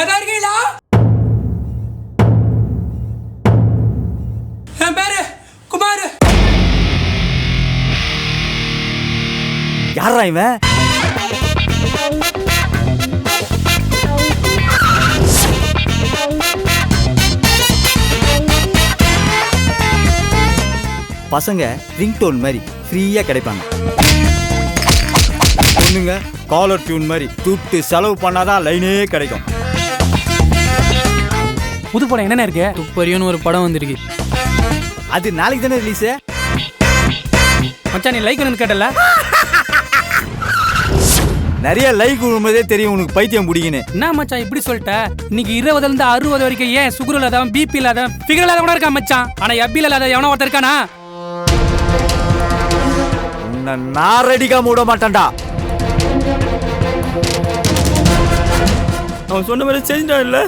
ஏதா இருக்கீங்களா? என் பேரு குமார். யாரா இவன்? பசங்க ரிங்டோன் மாதிரி ஃப்ரீயா கிடைப்பாங்க. பொண்ணுங்க காலர் டியூன் மாதிரி துட்டு செலவு பண்ணாதான் லைனே கிடைக்கும். புது படம் என்னென்ன இருக்கு? துப்பறியோன்னு ஒரு படம் வந்திருக்கு. அது நாளைக்கு தானே ரிலீஸ். மச்சான், நீ லைக் ஒன்று கேட்டல? நிறைய லைக் விழும்போதே தெரியும் உனக்கு பைத்தியம் பிடிக்குன்னு. என்ன மச்சான் இப்படி சொல்லிட்ட? இன்னைக்கு 20 இருந்து 60 வரைக்கும் ஏன் சுகர் இல்லாதவன், பிபி இல்லாதவன், ஃபிகர் இல்லாத கூட இருக்கான் மச்சான். ஆனா எப்பில இல்லாத எவனோ ஒருத்தர் இருக்கானா? உன்னை நாரடிக்காம விட மாட்டான்டா. அவன் சொன்ன மாதிரி செஞ்சான் இல்ல?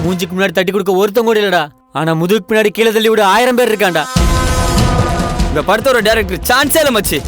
மூஞ்சிக்கு முன்னாடி தட்டி கொடுக்க ஒருத்தம் கூட இல்லடா. ஆனா முதுகுக்கு பின்னாடி கீழே தள்ளி விட 1000 பேர் இருக்காண்டா. இந்த படத்தோட டைரக்டர் சான்ஸே இல்ல மச்சி.